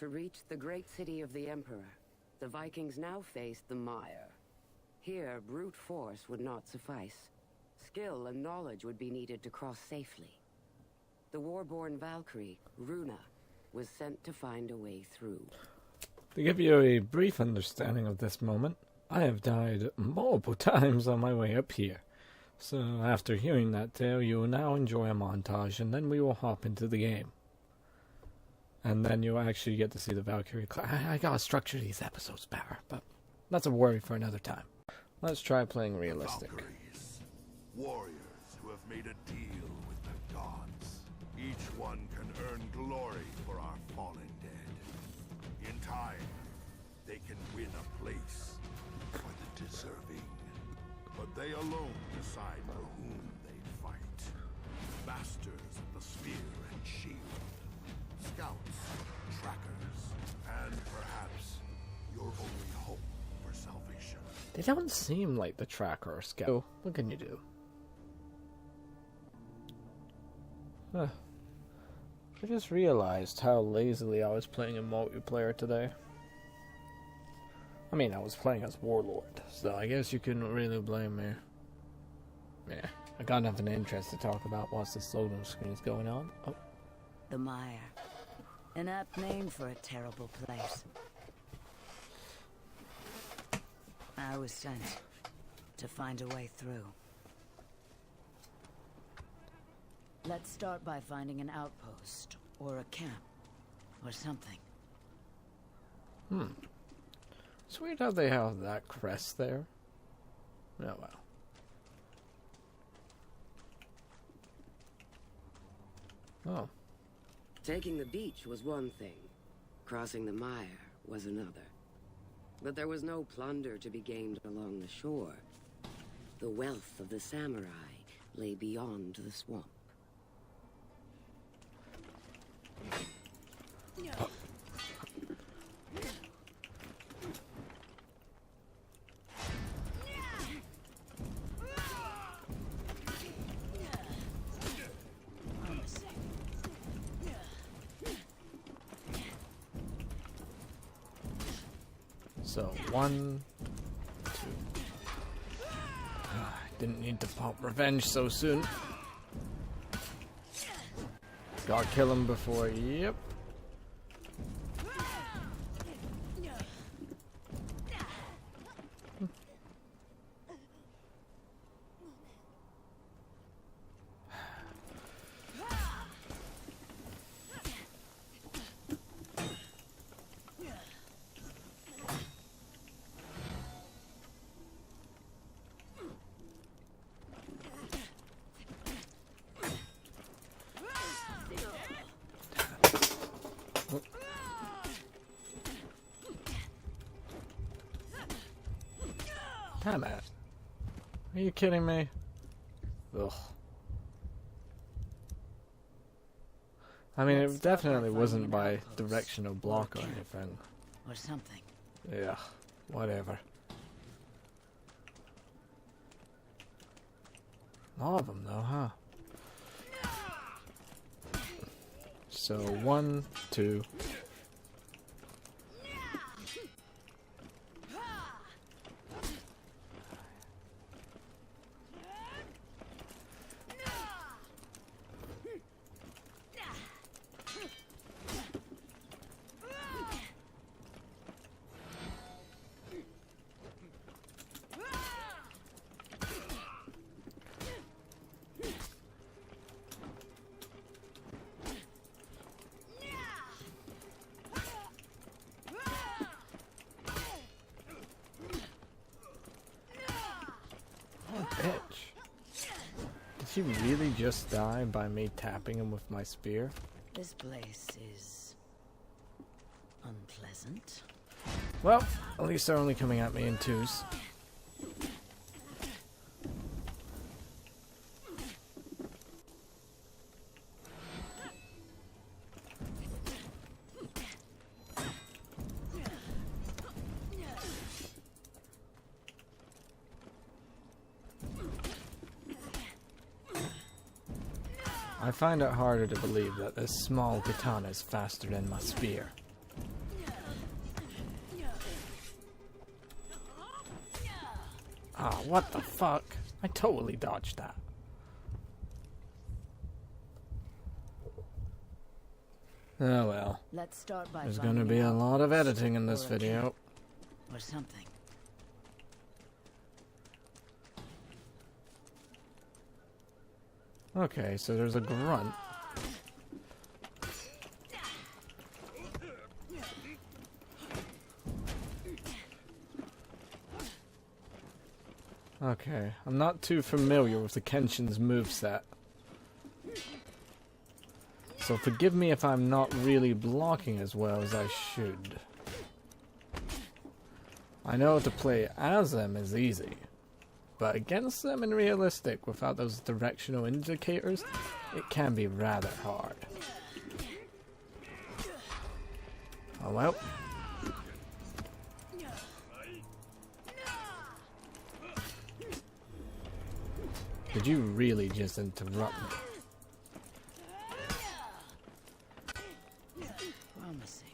To reach the great city of the Emperor, the Vikings now faced the mire. Here, brute force would not suffice. Skill and knowledge would be needed to cross safely. The war-born Valkyrie, Runa, was sent to find a way through. To give you a brief understanding of this moment, I have died multiple times on my way up here. So after hearing that tale, you will now enjoy a montage, and then we will hop into the game. And then you'll actually get to see the Valkyrie. I gotta structure these episodes better, but that's a worry for another time. Let's try playing realistic. Valkyries, warriors who have made a deal with the gods. Each one can earn glory for our fallen dead. In time, they can win a place for the deserving. But they alone decide for whom they fight. Masters of the spear and shield. Scouts, trackers, and perhaps your only hope for salvation. They don't seem like the tracker or scout. So, what can you do? I just realized how lazily I was playing in multiplayer today. I mean, I was playing as Warlord, so I guess you couldn't really blame me. Yeah, I got nothing interesting to talk about whilst this loading screen is going on. Oh. The mire. An apt name for a terrible place. I was sent to find a way through. Let's start by finding an outpost, or a camp, or something. It's weird how they have that crest there. Oh well. Oh. Taking the beach was one thing. Crossing the mire was another. But there was no plunder to be gained along the shore. The wealth of the samurai lay beyond the swamp. So, 1, 2. Didn't need to pop revenge so soon. Gotta kill him before, yep. Damn it. Are you kidding me? Ugh. I mean, it definitely wasn't by directional block or anything. Or something. Yeah, whatever. A lot of them though, huh? So, 1, 2... Bitch. Did she really just die by me tapping him with my spear? This place is unpleasant. Well, at least they're only coming at me in twos. I find it harder to believe that this small katana is faster than my spear. Ah, what the fuck? I totally dodged that. Oh well. Let's start by There's finding gonna be an a lot of outpost editing in this or a video. camp or something. Okay, so there's a grunt. Okay, I'm not too familiar with the Kenshin's moveset. So forgive me if I'm not really blocking as well as I should. I know to play as them is easy, but against them in realistic without those directional indicators, it can be rather hard. Oh well. Did you really just interrupt me? Promising.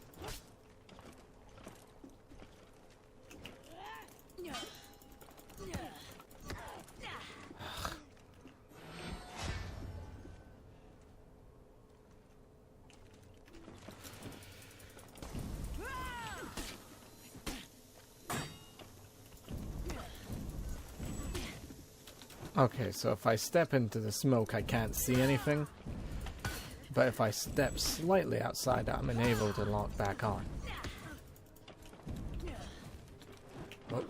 Okay, so if I step into the smoke, I can't see anything. But if I step slightly outside, I'm unable to lock back on. Oh.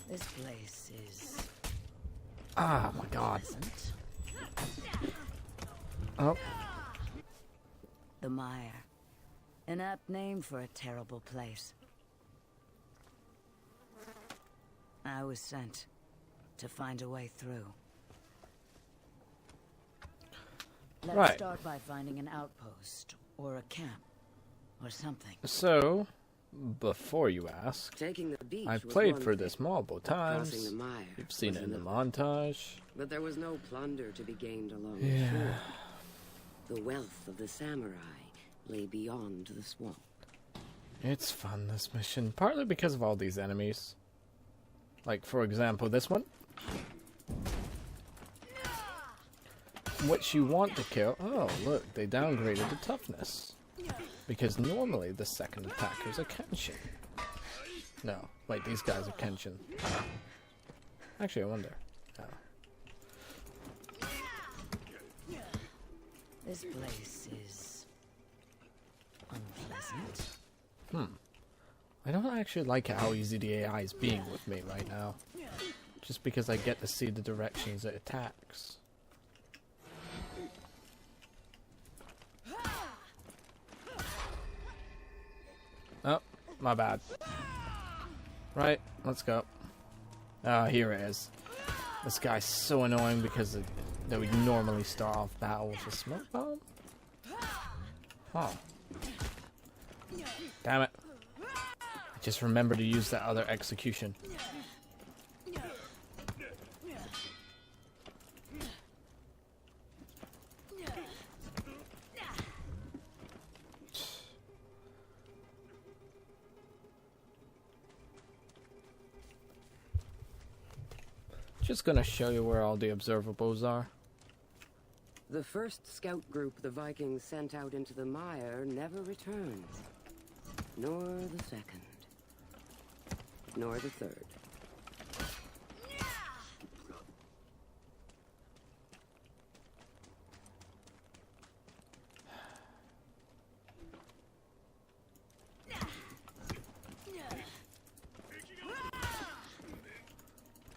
This place is Ah, my god. pleasant. Oh, The Mire. An apt name for a terrible place. I was sent to find a way through. Let's Right. start by finding an outpost or a camp or something. so, before you ask, Taking the beach I've was played one for thing. this multiple Crossing the times. mire You've seen was it in the another. montage. But there was no plunder to be gained along the Yeah. shore. The wealth of the samurai lay beyond the swamp. It's fun, this mission. Partly because of all these enemies. Like, for example, this one. Which you want to kill. Oh, look, they downgraded the toughness. Because normally the second attackers are Kenshin. No, wait, these guys are Kenshin. Actually, I wonder. Oh. This place is unpleasant. I don't actually like how easy the AI is being with me right now. Just because I get to see the directions it attacks. Oh, my bad. Right, let's go. Ah, here it is. This guy's so annoying because that we normally start off battle with a smoke bomb? Huh. Damn it. I just remember to use that other execution. Just gonna show you where all the observables are. The first scout group the Vikings sent out into the mire never returned. Nor the second. Nor the third.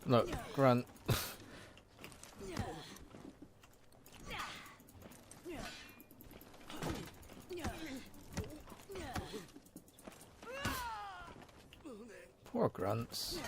Look, grunt. Poor grunts.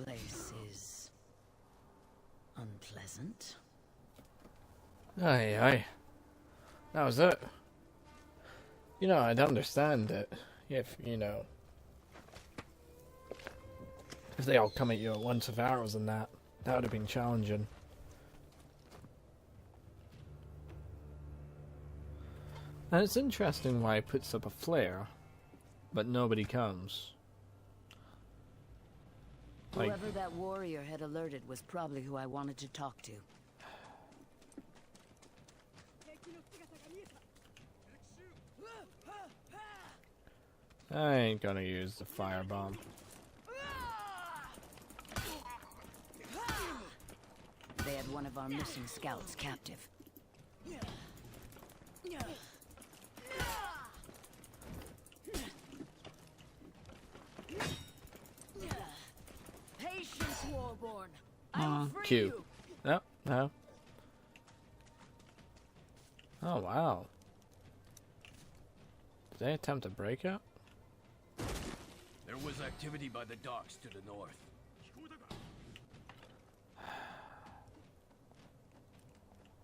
place is unpleasant. Aye, aye. That was it. You know, I'd understand it if, you know, if they all come at you at once with arrows and that. That would have been challenging. And it's interesting why he puts up a flare, but nobody comes. Like, Whoever that warrior had alerted was probably who I wanted to talk to. I ain't gonna use the firebomb. They had one of our missing scouts captive. Patience, Warborn. I will free Q. you. No, no. Oh, wow. Did they attempt to break it? There was activity by the docks to the north.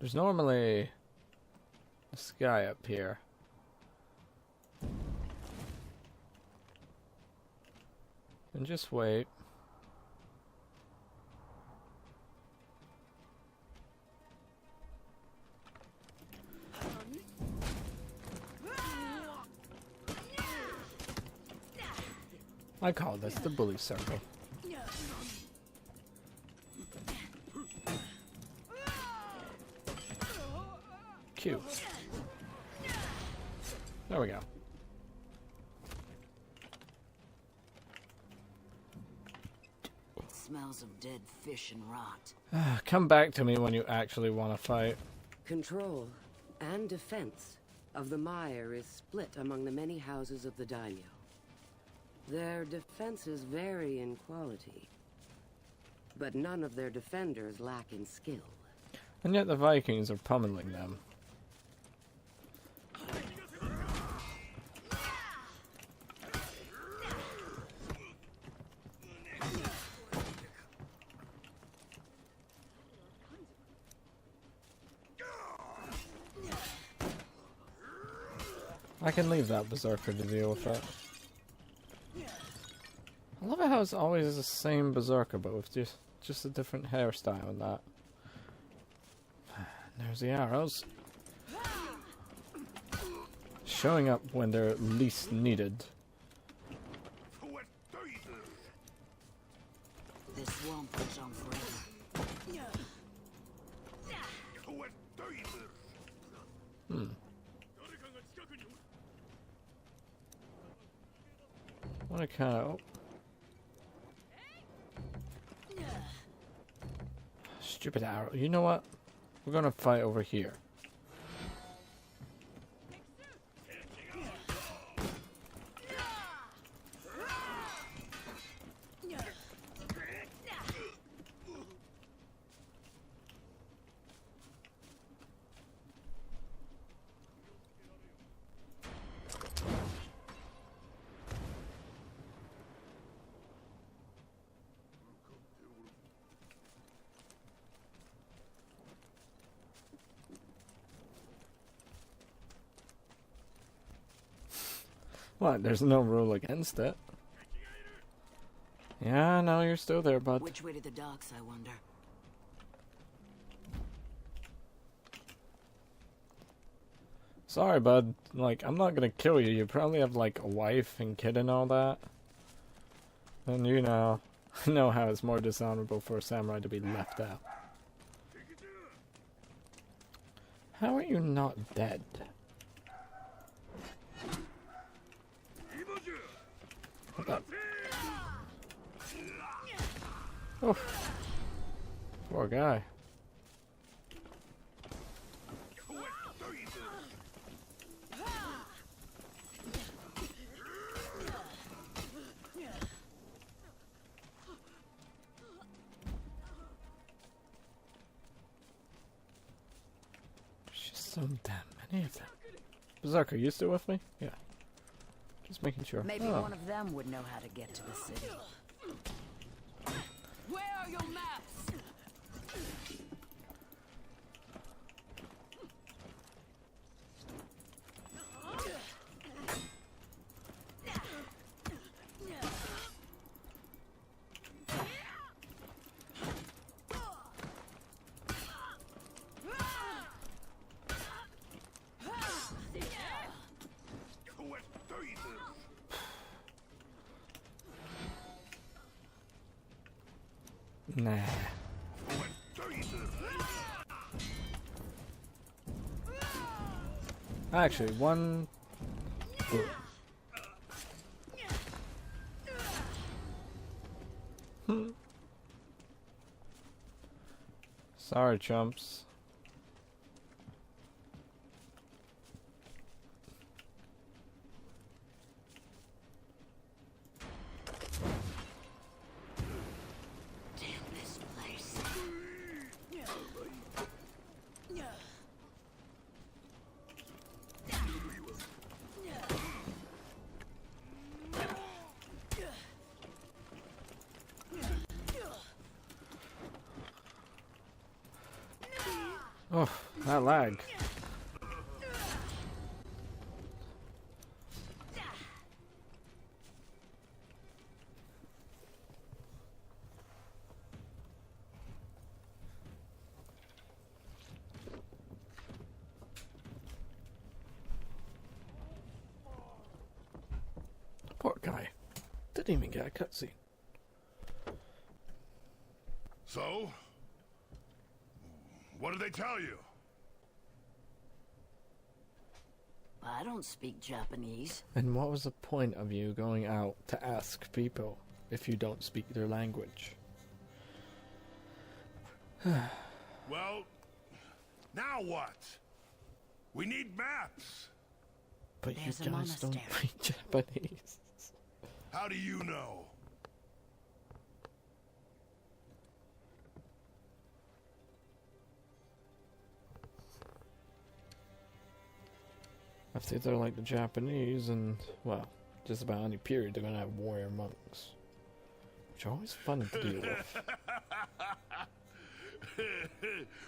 There's normally this guy up here. And just wait. I call this the bully circle. Q. There we go. Smells of dead fish and rot. Come back to me when you actually want to fight. Control and defense of the mire is split among the many houses of the daimyo. Their defenses vary in quality, but none of their defenders lack in skill. And yet the Vikings are pummeling them. I can leave that berserker to deal with it. I love it how it's always the same berserker, but with just a different hairstyle and that. There's the arrows. Showing up when they're least needed. This won't push on forever. What a kind of... Stupid arrow. You know what? We're gonna fight over here. What? There's no rule against it. Yeah, no, you're still there, bud. Which way to the docks, I wonder? Sorry, bud. Like, I'm not gonna kill you. You probably have, like, a wife and kid and all that. And you know, I know how it's more dishonorable for a samurai to be left out. How are you not dead? What the? Oh, poor guy. There's just so damn many of them. Berserker, you still with me? Yeah. Just making sure. Maybe Oh. one of them would know how to get to the city. Where are your maps? Nah. Actually, one... Sorry, chumps. Oh, that lag. Poor guy. Didn't even get a cutscene. So? What did they tell you? I don't speak Japanese. And what was the point of you going out to ask people if you don't speak their language? Well, now what? We need maps. But There's a you guys don't monastery. speak Japanese. How do you know? If they're like the Japanese, and, well, just about any period, they're gonna have warrior monks. Which are always fun to deal with.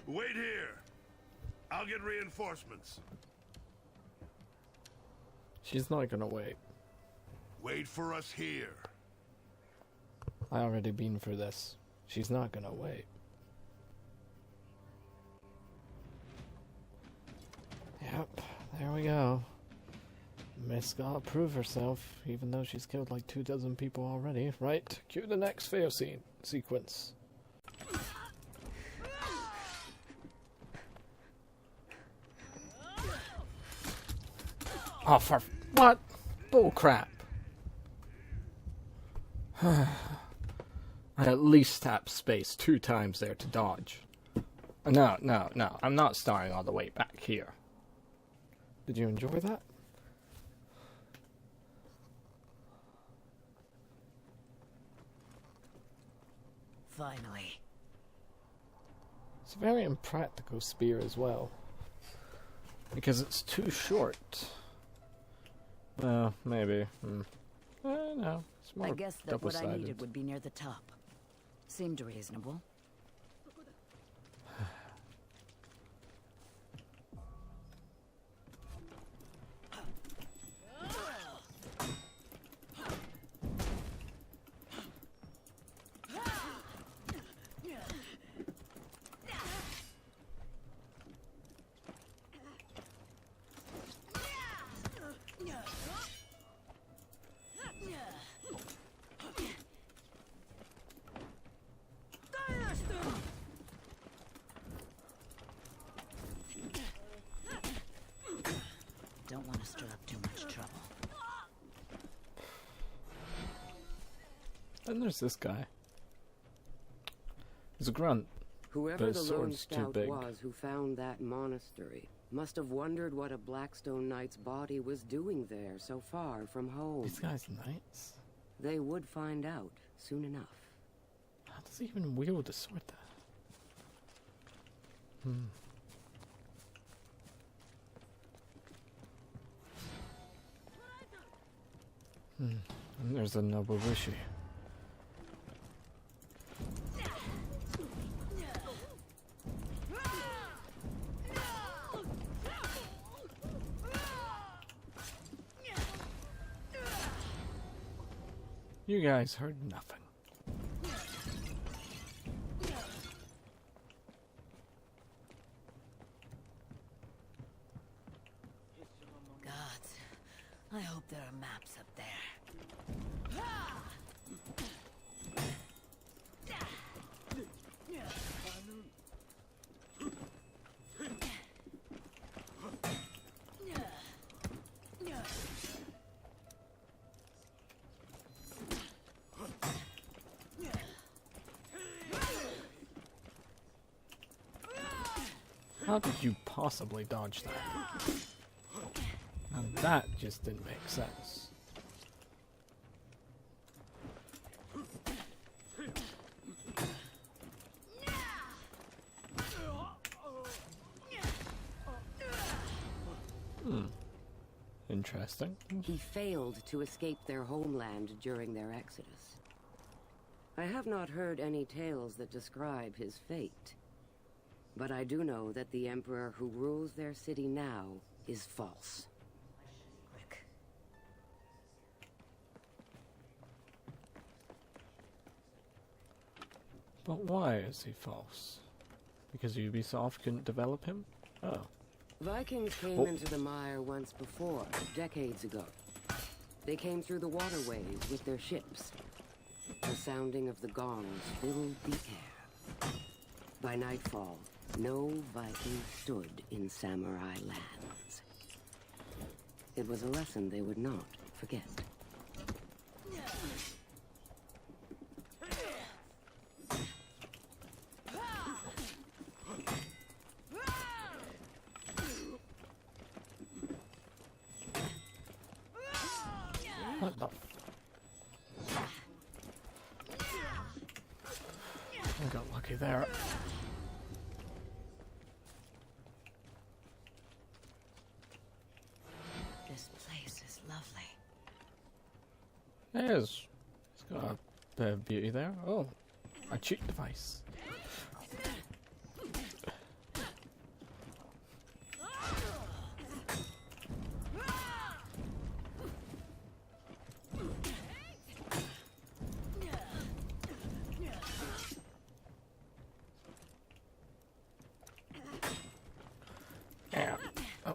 Wait here. I'll get reinforcements. She's not gonna wait. Wait for us here. I already been for this. She's not gonna wait. Yep, there we go. Miss gotta prove herself, even though she's killed like 24 people already. Right, cue the next fail scene sequence. Oh, for what? Bull crap. I at least tapped space 2 times there to dodge. No, no, no. I'm not starting all the way back here. Did you enjoy that? Finally. It's a very impractical spear as well. Because it's too short. Well, maybe. No, it's more I guess that what I double-sided. needed would be near the top. Seemed reasonable. Don't want to stir up too much trouble. Then there's this guy. He's a grunt. Whoever But the his lone sword's too scout big. was who found that monastery must have wondered what a Blackstone Knight's body was doing there so far from home. These guys knights? They would find out soon enough. How does he even wield a sword then? And there's the noble Rishi. You guys heard nothing. Gods, I hope there are maps up there. How did you possibly dodge that? Now that just didn't make sense. Interesting. He failed to escape their homeland during their exodus. I have not heard any tales that describe his fate. But I do know that the Emperor who rules their city now is false. Quick. But why is he false? Because Ubisoft couldn't develop him? Oh. Vikings came into the mire once before, decades ago. They came through the waterways with their ships. The sounding of the gongs filled the air. By nightfall, no Viking stood in samurai lands. It was a lesson they would not forget. What the I got lucky there. This place is lovely. It is. It's got a bit of beauty there. Oh, a cheat device. Yeah. Oh.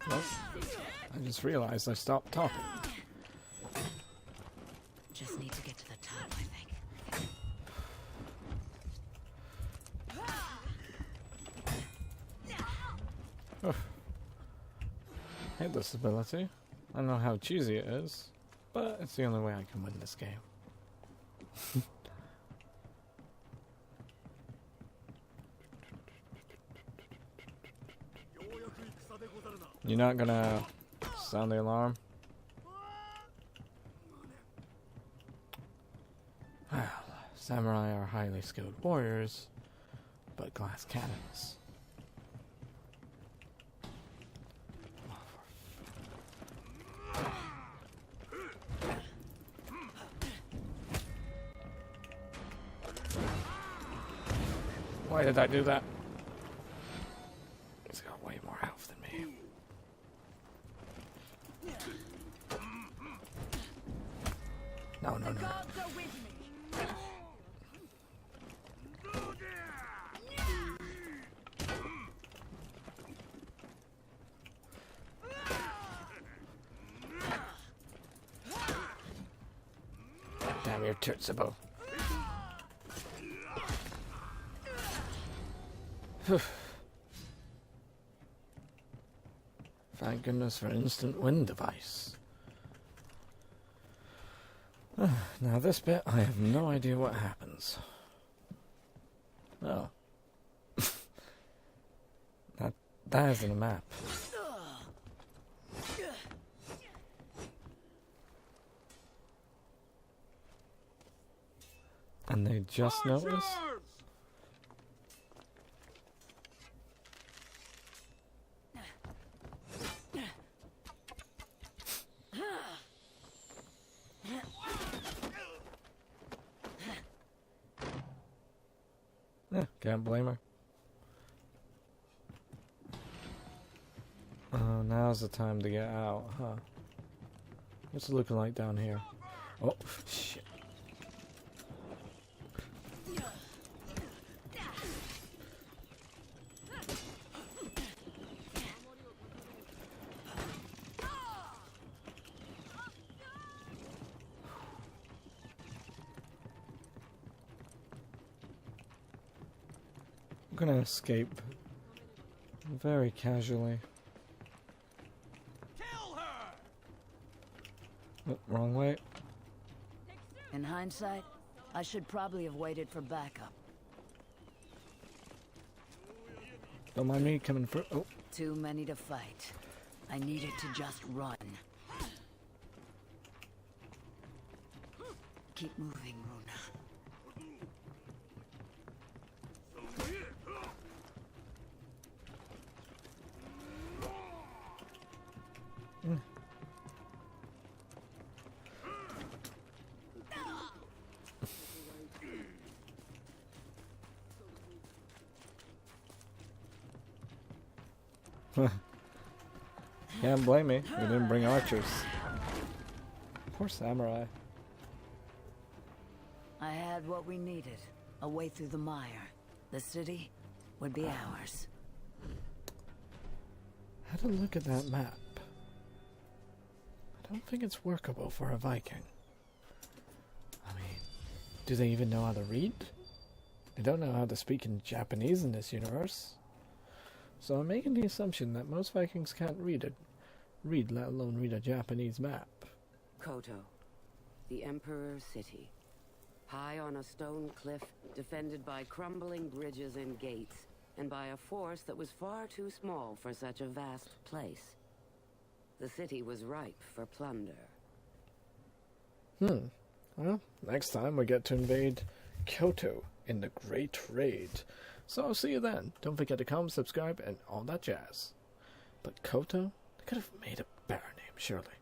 Nope. I just realized I stopped talking. Just need to get to the top, I think. Hate this ability. I don't know how cheesy it is, but it's the only way I can win this game. You're not gonna sound the alarm? Well, samurai are highly skilled warriors, but glass cannons. Why did I do that? He's got way more health than me. No, no, no. Damn your Tootsable. Thank goodness for instant wind device. Now this bit, I have no idea what happens. Oh. that isn't a map. And they just noticed? Can't blame her. Oh, now's the time to get out, huh? What's it looking like down here? Oh, shit. I'm gonna escape very casually. Oh, wrong way. In hindsight, I should probably have waited for backup. Don't mind me coming through. Oh, Too many to fight. I needed to just run. Keep moving, Runa. can't blame me. We didn't bring archers. Poor samurai. I had what we needed. A way through the mire. The city would be ours. Had a look at that map. I don't think it's workable for a Viking. I mean, do they even know how to read? They don't know how to speak in Japanese in this universe. So I'm making the assumption that most Vikings can't read, let alone read a Japanese map. Koto, the Emperor's city. High on a stone cliff, defended by crumbling bridges and gates, and by a force that was far too small for such a vast place. The city was ripe for plunder. Well, next time we get to invade Kyoto in the Great Raid. So I'll see you then. Don't forget to comment, subscribe, and all that jazz. But Kyoto? They could have made a better name, surely.